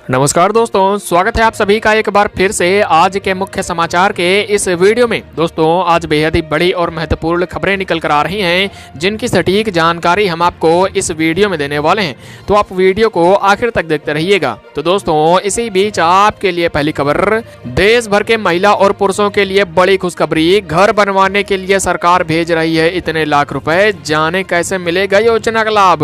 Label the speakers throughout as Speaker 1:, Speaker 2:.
Speaker 1: नमस्कार दोस्तों, स्वागत है आप सभी का एक बार फिर से आज के मुख्य समाचार के इस वीडियो में। दोस्तों, आज बेहद ही बड़ी और महत्वपूर्ण खबरें निकल कर आ रही हैं जिनकी सटीक जानकारी हम आपको इस वीडियो में देने वाले हैं, तो आप वीडियो को आखिर तक देखते रहिएगा। तो दोस्तों, इसी बीच आपके लिए पहली खबर, देश भर के महिला और पुरुषों के लिए बड़ी खुशखबरी, घर बनवाने के लिए सरकार भेज रही है इतने लाख रुपए, जाने कैसे मिलेगा योजना का लाभ।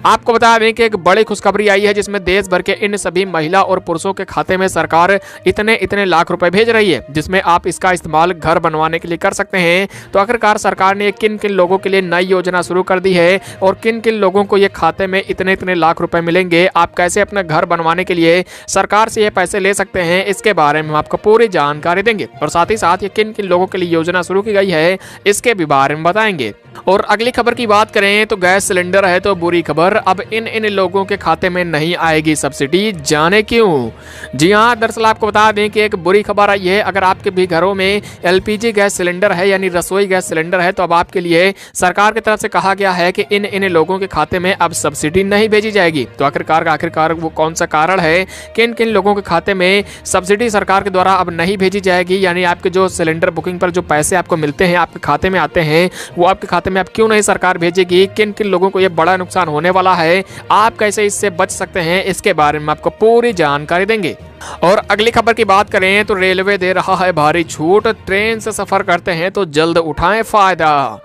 Speaker 1: आपको बता दें कि एक बड़ी खुशखबरी आई है जिसमें देश भर के इन सभी महिला और पुरुषों के खाते में सरकार इतने लाख रुपए भेज रही है, जिसमें आप इसका इस्तेमाल घर बनवाने के लिए कर सकते हैं। तो आखिरकार सरकार ने किन किन लोगों के लिए नई योजना शुरू कर दी है और किन किन लोगों को ये खाते में इतने लाख रुपए मिलेंगे, आप कैसे अपना घर बनवाने के लिए सरकार से ये पैसे ले सकते हैं, इसके बारे में हम आपको पूरी जानकारी देंगे। और साथ ही साथ ये किन किन लोगों के लिए योजना शुरू की गई है इसके भी बारे में बताएंगे। और अगली खबर की बात करें तो गैस सिलेंडर है तो बुरी खबर, अब इन लोगों के खाते में नहीं आएगी सब्सिडी, जाने क्यों। जी हां, दरअसल आपको बता दें कि एक बुरी खबर आई है। अगर आपके भी घरों में एलपीजी गैस सिलेंडर है यानी रसोई गैस सिलेंडर है, तो अब आपके लिए सरकार की तरफ से कहा गया है कि इन लोगों के खाते में अब सब्सिडी नहीं भेजी जाएगी। तो आखिरकार वो कौन सा कारण है, किन किन लोगों के खाते में सब्सिडी सरकार के द्वारा अब नहीं भेजी जाएगी, यानी आपके जो सिलेंडर बुकिंग पर जो पैसे आपको मिलते हैं, आपके खाते में आते हैं, वो आपके खाते में अब क्यों नहीं सरकार भेजेगी, किन किन लोगों को ये बड़ा नुकसान होने वाला है, आप कैसे इससे बच सकते हैं, इसके बारे में आपको पूरी जानकारी देंगे। और अगली खबर की बात करें तो रेलवे दे रहा है भारी छूट, ट्रेन से सफर करते हैं तो जल्द उठाएं फायदा।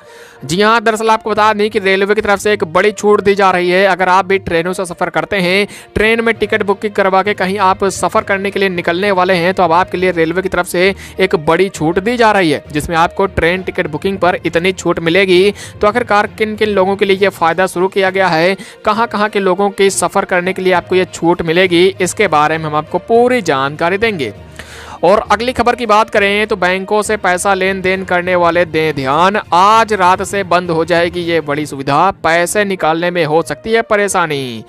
Speaker 1: जी हाँ, दरअसल आपको बता दें कि रेलवे की तरफ से एक बड़ी छूट दी जा रही है। अगर आप भी ट्रेनों से सफर करते हैं, ट्रेन में टिकट बुकिंग करवा के कहीं आप सफर करने के लिए निकलने वाले हैं, तो अब आपके लिए रेलवे की तरफ से एक बड़ी छूट दी जा रही है, जिसमें आपको ट्रेन टिकट बुकिंग पर इतनी छूट मिलेगी। तो आखिरकार किन किन लोगों के लिए ये फायदा शुरू किया गया है, कहां के लोगों के सफर करने के लिए आपको ये छूट मिलेगी, इसके बारे में हम आपको पूरी जानकारी देंगे। और अगली खबर की बात करें तो बैंकों से पैसा लेन देन करने वाले दें ध्यान, आज रात से बंद हो जाएगी ये बड़ी सुविधा, पैसे निकालने में हो सकती है परेशानी।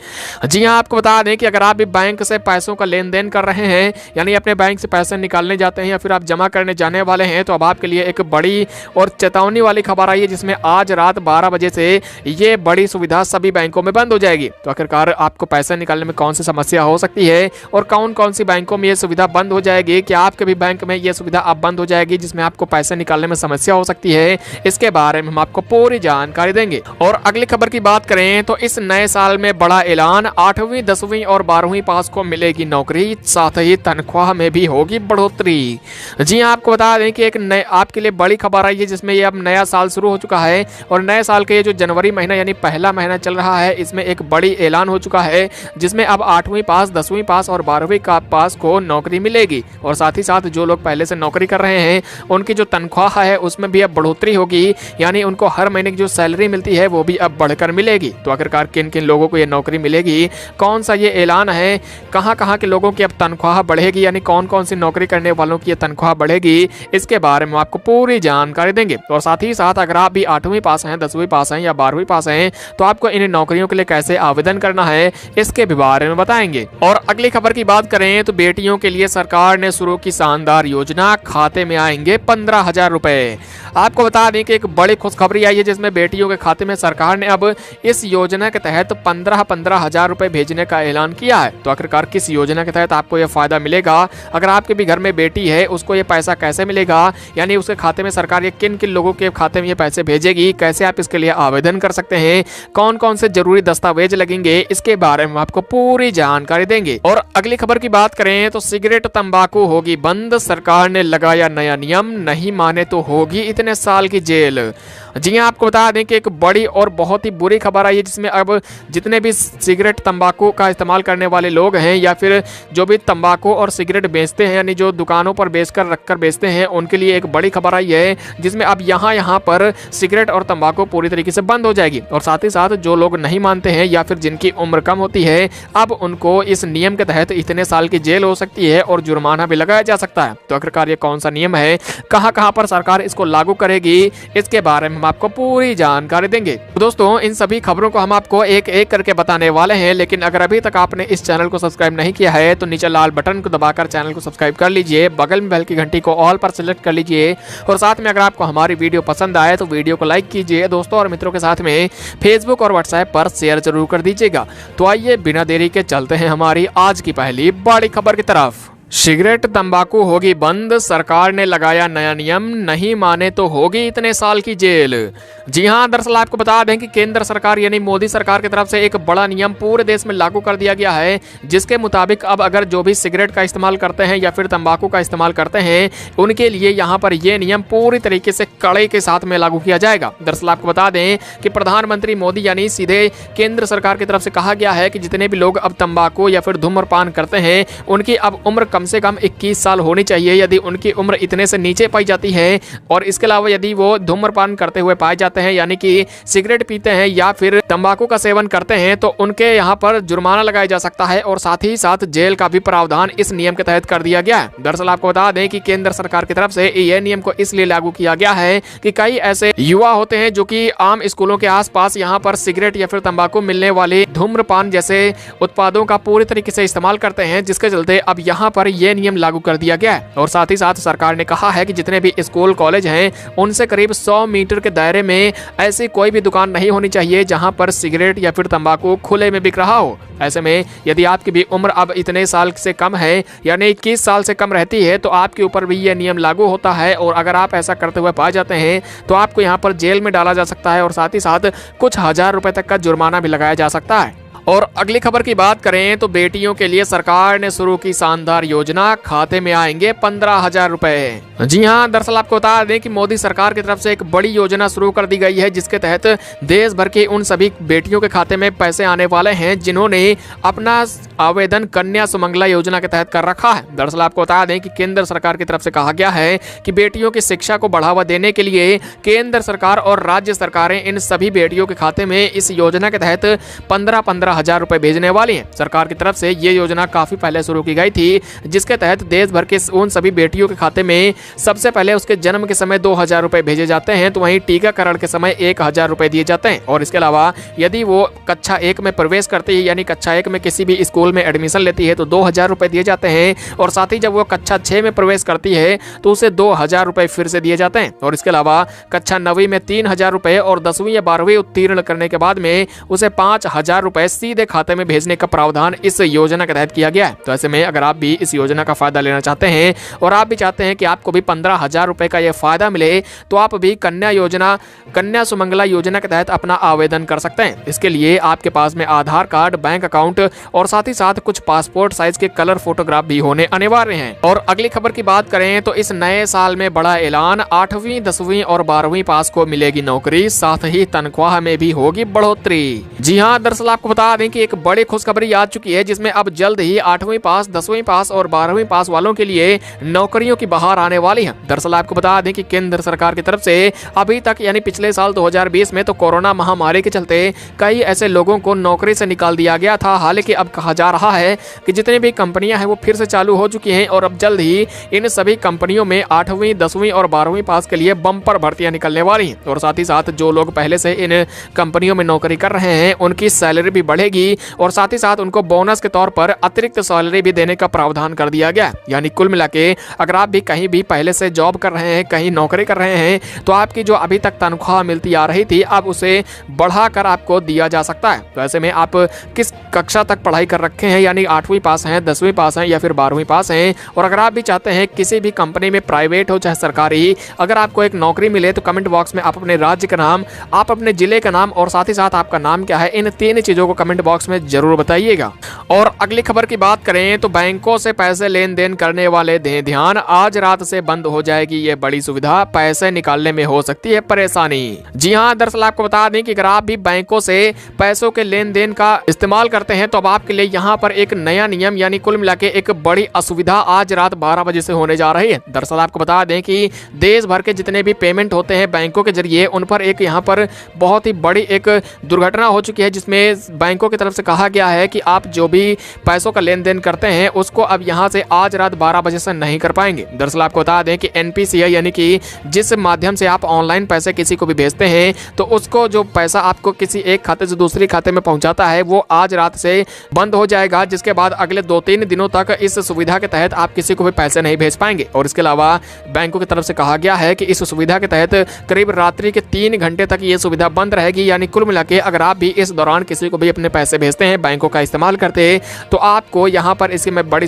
Speaker 1: जी हां, आपको बता दें कि अगर आप भी बैंक से पैसों का लेन देन कर रहे हैं, यानी अपने बैंक से पैसे निकालने जाते हैं या फिर आप जमा करने जाने वाले हैं, तो अब आपके लिए एक बड़ी और चेतावनी वाली खबर आई है, जिसमें आज रात 12 बजे से ये बड़ी सुविधा सभी बैंकों में बंद हो जाएगी। तो आखिरकार आपको पैसे निकालने में कौन सी समस्या हो सकती है और कौन कौन सी बैंकों में ये सुविधा बंद हो जाएगी, आपके भी बैंक में यह सुविधा अब बंद हो जाएगी जिसमें आपको पैसे निकालने में समस्या हो सकती है, इसके बारे में हम आपको पूरी जानकारी देंगे। और अगली खबर की बात करें तो इस नए साल में बड़ा ऐलान, 8वीं 10वीं और 12वीं पास को मिलेगी नौकरी, साथ ही तनख्वाह में भी होगी बढ़ोतरी। जी हां, आपको बता दें कि एक नए आपके लिए बड़ी खबर आई है, जिसमें ये अब नया साल शुरू हो चुका है और नए साल के ये जो जनवरी महीना यानी पहला महीना चल रहा है, इसमें एक बड़ी ऐलान हो चुका है, जिसमें अब 8वीं पास 10वीं पास और 12वीं का पास को नौकरी मिलेगी। और साथ ही साथ जो लोग पहले से नौकरी कर रहे हैं उनकी जो तनख्वाह है उसमें भी अब बढ़ोतरी होगी, यानी उनको हर महीने की जो सैलरी मिलती है वो भी अब बढ़कर मिलेगी। तो आखिरकार किन किन लोगों को ये नौकरी मिलेगी, कौन सा ये ऐलान है, कहां के लोगों की अब तनख्वाह बढ़ेगी, यानी कौन कौन सी नौकरी करने वालों की ये तनख्वाह बढ़ेगी, इसके बारे में आपको पूरी जानकारी देंगे। और साथ ही साथ अगर आप भी 8वीं पास हैं, 10वीं पास हैं या 12वीं पास हैं, तो आपको इन नौकरियों के लिए कैसे आवेदन करना है, इसके भी बारे में बताएंगे। और अगली खबर की बात करें तो बेटियों के लिए सरकार ने शुरू की शानदार योजना, खाते में आएंगे 15,000 रुपए। आपको बता दें कि एक बड़ी खुशखबरी आई है, जिसमें बेटियों के खाते में सरकार ने अब इस योजना के तहत 15,000 रुपए भेजने का ऐलान किया है। तो आखिरकार किस योजना के तहत आपको यह फायदा मिलेगा, अगर आपके भी घर में बेटी है उसको ये पैसा कैसे मिलेगा, यानी उसके खाते में सरकार ये किन किन लोगों के खाते में ये पैसे भेजेगी, कैसे आप इसके लिए आवेदन कर सकते हैं, कौन कौन से जरूरी दस्तावेज लगेंगे, इसके बारे में आपको पूरी जानकारी देंगे। और अगली खबर की बात करें तो सिगरेट तंबाकू होगी बंद, सरकार ने लगाया नया नियम, नहीं माने तो होगी इतने साल की जेल। जी हां, आपको बता दें कि एक बड़ी और बहुत ही बुरी खबर आई है, जिसमें अब जितने भी सिगरेट तंबाकू का इस्तेमाल करने वाले लोग हैं या फिर जो भी तंबाकू और सिगरेट बेचते हैं, यानी जो दुकानों पर बेचकर रखकर बेचते हैं, उनके लिए एक बड़ी खबर आई है, जिसमें अब यहाँ पर सिगरेट और तंबाकू पूरी तरीके से बंद हो जाएगी। और साथ ही साथ जो लोग नहीं मानते हैं या फिर जिनकी उम्र कम होती है, अब उनको इस नियम के तहत इतने साल की जेल हो सकती है और जुर्माना भी लगाया जा सकता है। तो आखिरकार ये कौन सा नियम है, कहां पर सरकार इसको लागू करेगी, इसके बारे में हम आपको पूरी जानकारी देंगे। तो दोस्तों इन सभी खबरों को हम आपको एक एक करके बताने वाले हैं, लेकिन अगर अभी तक आपने इस चैनल को सब्सक्राइब नहीं किया है तो नीचे लाल बटन को दबाकर चैनल को सब्सक्राइब कर लीजिए, बगल में बेल की घंटी को ऑल पर सेलेक्ट कर लीजिए और साथ में अगर आपको हमारी वीडियो पसंद आए तो वीडियो को लाइक कीजिए दोस्तों और मित्रों के साथ में फेसबुक और व्हाट्सएप पर शेयर जरूर कर दीजिएगा। तो आइए बिना देरी के चलते हैं हमारी आज की पहली बड़ी खबर की तरफ। सिगरेट तंबाकू होगी बंद, सरकार ने लगाया नया नियम, नहीं माने तो होगी इतने साल की जेल। जी हां, दरअसल आपको बता दें कि केंद्र सरकार यानी मोदी सरकार की तरफ से एक बड़ा नियम पूरे देश में लागू कर दिया गया है, जिसके मुताबिक अब अगर जो भी सिगरेट का इस्तेमाल करते हैं या फिर तंबाकू का इस्तेमाल करते हैं उनके लिए यहाँ पर यह नियम पूरी तरीके से कड़े के साथ में लागू किया जाएगा। दरअसल आपको बता दें कि प्रधानमंत्री मोदी यानी सीधे केंद्र सरकार की तरफ से कहा गया है कि जितने भी लोग अब तंबाकू या फिर धूम्रपान करते हैं उनकी अब उम्र कम से कम 21 साल होनी चाहिए। यदि उनकी उम्र इतने से नीचे पाई जाती है और इसके अलावा यदि वो धूम्रपान करते हुए पाए जाते हैं यानी कि सिगरेट पीते हैं या फिर तंबाकू का सेवन करते हैं तो उनके यहाँ पर जुर्माना लगाया जा सकता है और साथ ही साथ जेल का भी प्रावधान इस नियम के तहत कर दिया गया है। दरअसल आपको बता दें कि केंद्र सरकार की तरफ से यह नियम को इसलिए लागू किया गया है कि कई ऐसे युवा होते हैं जो कि आम स्कूलों के आसपास यहाँ पर सिगरेट या फिर तंबाकू मिलने वाले धूम्रपान जैसे उत्पादों का पूरी तरीके से इस्तेमाल करते हैं, जिसके चलते अब यहाँ पर यह नियम लागू कर दिया गया है। और साथ ही साथ सरकार ने कहा है कि जितने भी स्कूल कॉलेज हैं उनसे करीब 100 मीटर के दायरे में ऐसी कोई भी दुकान नहीं होनी चाहिए जहां पर सिगरेट या फिर तंबाकू खुले में बिक रहा हो। ऐसे में यदि आपकी भी उम्र अब इतने साल से कम है यानी 21 साल से कम रहती है तो आपके ऊपर भी यह नियम लागू होता है और अगर आप ऐसा करते हुए पाए जाते हैं तो आपको यहाँ पर जेल में डाला जा सकता है और साथ ही साथ कुछ हजार रुपए तक का जुर्माना भी लगाया जा सकता है। और अगली खबर की बात करें तो बेटियों के लिए सरकार ने शुरू की शानदार योजना, खाते में आएंगे 15,000 रुपए। जी हां, दरअसल आपको बता दें कि मोदी सरकार की तरफ से एक बड़ी योजना शुरू कर दी गई है, जिसके तहत देश भर की उन सभी बेटियों के खाते में पैसे आने वाले हैं जिन्होंने अपना आवेदन कन्या सुमंगला योजना के तहत कर रखा है। दरअसल आपको बता दें कि केंद्र सरकार की तरफ से कहा गया है कि बेटियों की शिक्षा को बढ़ावा देने के लिए केंद्र सरकार और राज्य सरकारें इन सभी बेटियों के खाते में इस योजना के तहत 15,000 रुपए भेजने वाली हैं। सरकार की तरफ से ये योजना काफी पहले शुरू की गई थी, जिसके तहत देश भर के उन सभी बेटियों के खाते में सबसे पहले उसके जन्म के समय 2,000 रुपए भेजे जाते हैं, तो वहीं टीकाकरण के समय 1,000 रुपए दिए जाते हैं। और इसके अलावा यदि वो कक्षा 1 में प्रवेश करती है यानी कक्षा 1 में किसी भी स्कूल में एडमिशन लेती है तो 2,000 रुपए दिए जाते हैं और साथ ही जब वो कक्षा 6 में प्रवेश करती है तो उसे 2,000 रुपए फिर से दिए जाते हैं। और इसके अलावा कक्षा 9वीं में 3,000 रुपए और 10वीं या 12वीं उत्तीर्ण करने के बाद में उसे 5,000 रुपए सीधे खाते में भेजने का प्रावधान इस योजना के तहत किया गया है। तो ऐसे में अगर आप भी इस योजना का फायदा लेना चाहते हैं और आप भी चाहते हैं कि आपको भी 15,000 रुपए का यह फायदा मिले तो आप भी कन्या सुमंगला योजना के तहत अपना आवेदन कर सकते हैं। इसके लिए आपके पास में आधार कार्ड, बैंक अकाउंट और साथ ही साथ कुछ पासपोर्ट साइज के कलर फोटोग्राफ भी होने अनिवार्य हैं। और अगली खबर की बात करें तो इस नए साल में बड़ा ऐलान, 8वीं 10वीं और 12वीं पास को मिलेगी नौकरी, साथ ही तनख्वाह में भी होगी बढ़ोतरी। जी हाँ, दरअसल आपको बता दें कि एक बड़ी खुशखबरी आ चुकी है, जिसमें अब जल्द ही 8वीं पास, 10वीं पास और 12वीं पास वालों के लिए नौकरियों की बहार आने वाली है। दरअसल आपको बता दें कि केंद्र सरकार की तरफ से अभी तक यानी पिछले साल 2020 में तो कोरोना महामारी के चलते कई ऐसे लोगों को नौकरी से निकाल दिया गया था। हालांकि अब कहा जा रहा है कि जितनी भी कंपनियां हैं वो फिर से चालू हो चुकी हैं और अब जल्द ही इन सभी कंपनियों में 8वीं 10वीं और 12वीं पास के लिए बम्पर भर्तियां निकलने वाली हैं। और साथ ही साथ जो लोग पहले से इन कंपनियों में नौकरी कर रहे हैं उनकी सैलरी भी बढ़ेगी और साथ ही साथ उनको बोनस के तौर पर अतिरिक्त सैलरी भी देने का प्रावधान कर दिया गया। यानी कुल मिला के अगर आप भी कहीं भी पहले से जॉब कर रहे हैं, कहीं नौकरी कर रहे हैं तो आपकी जो अभी तक तनख्वाह मिलती आ रही थी अब उसे बढ़ाकर आपको दिया जा सकता है। तो ऐसे में आप किस कक्षा तक पढ़ाई कर रखे हैं यानी 8वीं पास हैं, 10वीं पास हैं या फिर 12वीं पास हैं और अगर आप भी चाहते हैं किसी भी कंपनी में प्राइवेट हो चाहे सरकारी अगर आपको एक नौकरी मिले तो कमेंट बॉक्स में आप अपने राज्य का नाम, आप अपने जिले का नाम और साथ ही साथ आपका नाम क्या है, इन 3 चीजों को कमेंट बॉक्स में जरूर बताइएगा। और अगली खबर की बात करें तो बैंकों से पैसे लेन देन करने वाले दें ध्यान, आज रात से बंद हो जाएगी ये बड़ी सुविधा, पैसे निकालने में हो सकती है परेशानी। जी हाँ, दरअसल आपको बता दें कि अगर आप भी बैंकों से पैसों के लेन देन का इस्तेमाल करते हैं तो अब आपके लिए यहाँ पर एक नया नियम यानी कुल मिला के एक बड़ी असुविधा आज रात 12 बजे से होने जा रही है। दरअसल आपको बता दें कि देश भर के जितने भी पेमेंट होते हैं बैंकों के जरिए, उन पर एक यहाँ पर बहुत ही बड़ी एक दुर्घटना हो चुकी है, जिसमें बैंकों की तरफ से कहा गया है कि आप जो भी पैसों का लेन देन करते हैं उसको अब यहाँ से आज रात 12 बजे से नहीं कर पाएंगे। दरअसल आपको बता दें कि NPCI यानी कि जिस माध्यम से आप ऑनलाइन पैसे किसी को भी भेजते हैं तो उसको जो पैसा आपको किसी एक खाते से दूसरे खाते में पहुंचाता है वो आज रात से बंद हो जाएगा, जिसके बाद अगले 2-3 दिनों तक इस सुविधा के तहत आप किसी को भी पैसे नहीं भेज पाएंगे। और इसके अलावा बैंकों की तरफ से कहा गया है कि इस सुविधा के तहत करीब रात्रि के 3 घंटे तक ये सुविधा बंद रहेगी। यानी कुल मिला के अगर आप भी इस दौरान किसी को भी अपने पैसे भेजते हैं, बैंकों का इस्तेमाल करते हैं, तो आपको यहाँ पर इसकी में बड़ी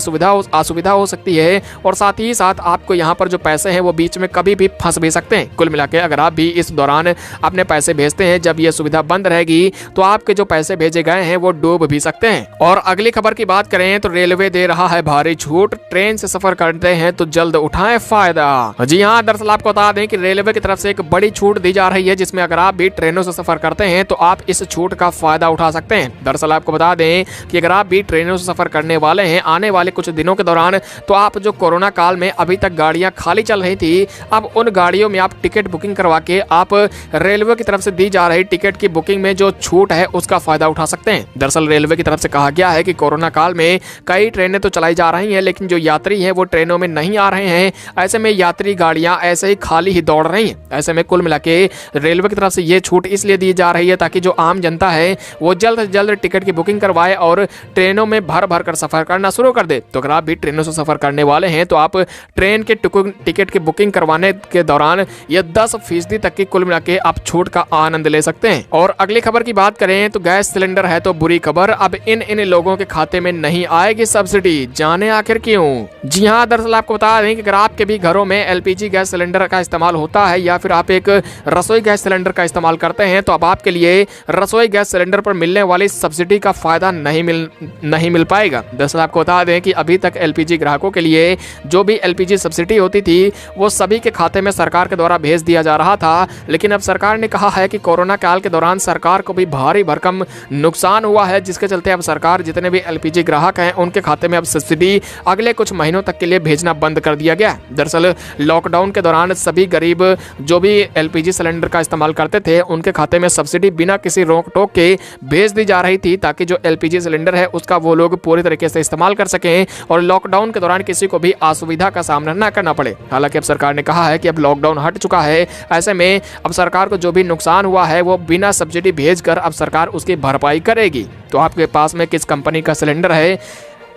Speaker 1: असुविधा हो सकती है। और साथ ही साथ आपको यहाँ पर जो पैसे हैं वो बीच में कभी भी फंस भी सकते हैं। कुल मिला के अगर आप भी इस दौरान अपने पैसे भेजते हैं, जब ये सुविधा बंद रहेगी तो आपके जो पैसे भेजे गए हैं वो डूब भी सकते हैं। और अगली खबर की बात करें तो रेलवे दे रहा है भारी छूट, ट्रेन से सफर करते हैं तो जल्द उठाएं फायदा। जी हाँ, दरअसल आपको बता दें कि रेलवे की तरफ से एक बड़ी छूट दी जा रही है, जिसमें अगर आप भी ट्रेनों से सफर करते हैं तो आप इस छूट का फायदा उठा सकते हैं। दरअसल आपको बता दें कि अगर आप भी ट्रेनों से सफर करने वाले हैं आने वाले कुछ दिनों के दौरान, तो आप जो कोरोना काल में अभी तक गाड़ियां खाली चल रही थी, अब उन गाड़ियों में आप टिकट बुकिंग करवा के आप रेलवे की तरफ से दी जा रही टिकट की बुकिंग में जो छूट है उसका फायदा उठा सकते हैं। दरअसल रेलवे की तरफ से कहा गया है कि कोरोना काल में कई ट्रेनें तो चलाई जा रही हैं, लेकिन जो यात्री हैं वो ट्रेनों में नहीं आ रहे हैं। ऐसे में यात्री गाड़ियां ऐसे ही खाली ही दौड़ रही हैं। ऐसे में कुल मिला के रेलवे की तरफ से ये छूट इसलिए दी जा रही है ताकि जो आम जनता है वो जल्द से जल्द टिकट की बुकिंग करवाए और ट्रेनों में भर भर कर सफर करना शुरू कर दे। तो अगर आप भी ट्रेनों से सफर करने वाले हैं तो आप ट्रेन के टिकट की बुकिंग करवाने के दौरान ये 10% तक की कुल मिला के आप छूट का आनंद ले सकते हैं। और अगली खबर की बात करें तो गैस सिलेंडर है तो बुरी खबर, अब इन लोगों के खाते में नहीं आएगी सब्सिडी, जाने आखिर क्यों। जी हाँ, दरअसल आपको बता दें कि अगर आपके भी घरों में LPG गैस सिलेंडर का इस्तेमाल होता है या फिर आप एक रसोई गैस सिलेंडर का इस्तेमाल करते हैं, तो अब आपके लिए रसोई गैस सिलेंडर पर मिलने वाली सब्सिडी का फायदा नहीं मिल पाएगा। दरअसल आपको बता दें कि अभी तक LPG ग्राहकों के लिए जो भी LPG सब्सिडी होती थी वो सभी के खाते में सरकार के द्वारा भेज दिया जा रहा था, लेकिन अब सरकार ने कहा है कि कोरोना काल के दौरान सरकार को भी भारी भरकम नुकसान हुआ है, जिसके चलते अब सरकार जितने भी LPG ग्राहक हैं उनके खाते में अब सब्सिडी अगले कुछ महीनों तक के लिए भेजना बंद कर दिया गया। दरअसल लॉकडाउन के दौरान सभी गरीब जो भी LPG सिलेंडर का इस्तेमाल करते थे उनके खाते में सब्सिडी बिना किसी रोक टोक के भेज दी जा रही थी, ताकि जो LPG सिलेंडर है उसका वो लोग पूरी तरीके से इस्तेमाल कर सकें और लॉकडाउन के दौरान किसी को भी असुविधा का सामना न करना पड़े। हालांकि अब सरकार ने कहा है कि अब लॉकडाउन हट चुका है, ऐसे में अब सरकार को जो भी नुकसान हुआ है वो बिना सब्सिडी भेजकर अब सरकार उसकी भरपाई करेगी। तो आपके पास में किस कंपनी का सिलेंडर है,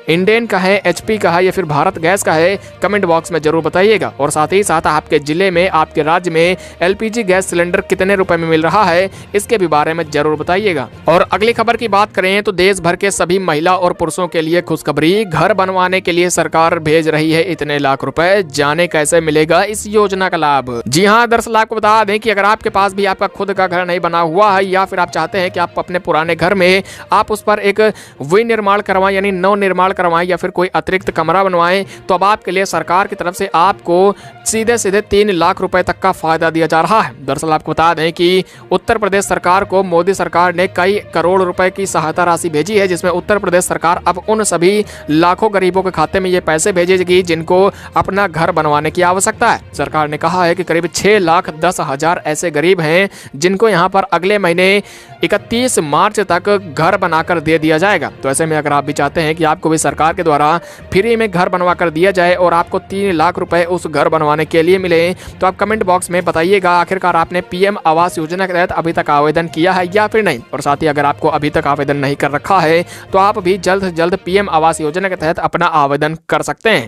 Speaker 1: इंडेन का है, HP का है या फिर भारत गैस का है, कमेंट बॉक्स में जरूर बताइएगा। और साथ ही साथ आपके जिले में, आपके राज्य में LPG गैस सिलेंडर कितने रुपए में मिल रहा है इसके भी बारे में जरूर बताइएगा। और अगली खबर की बात करें तो देश भर के सभी महिला और पुरुषों के लिए खुशखबरी, घर बनवाने के लिए सरकार भेज रही है इतने लाख रुपए, जाने कैसे मिलेगा इस योजना का लाभ। जी हाँ, दरअसल आपको बता दें कि अगर आपके पास भी आपका खुद का घर नहीं बना हुआ है या फिर आप चाहते हैं कि आप अपने पुराने घर में आप उस पर एक विनिर्माण करवाएं यानी नव निर्माण करवाएं या फिर कोई अतिरिक्त कमरा बनवाएं, तो अब आपके लिए सरकार की तरफ से आपको सीधे 3 लाख रुपए तक का फायदा दिया जा रहा है। दरअसल आपको बता दें कि उत्तर प्रदेश सरकार को मोदी सरकार ने कई करोड़ रुपए की सहायता राशि भेजी है, जिसमें उत्तर प्रदेश सरकार अब उन सभी लाखों गरीबों के खाते में ये पैसे भेजेगी जिनको अपना घर बनवाने की आवश्यकता है। सरकार ने कहा है कि करीब 6,10,000 ऐसे गरीब हैं जिनको यहाँ पर अगले महीने 31 मार्च तक घर बनाकर दे दिया जाएगा। तो ऐसे में अगर आप भी चाहते हैं कि आपको भी सरकार के द्वारा फ्री में घर बनवा कर दिया जाए और आपको 3 लाख रुपए उस घर बनवाने के लिए मिले, तो आप कमेंट बॉक्स में बताइएगा आखिरकार आपने PM आवास योजना के तहत अभी तक आवेदन किया है या फिर नहीं। और साथ ही अगर आपको अभी तक आवेदन नहीं कर रखा है तो आप भी जल्द से जल्द PM आवास योजना के तहत अपना आवेदन कर सकते हैं।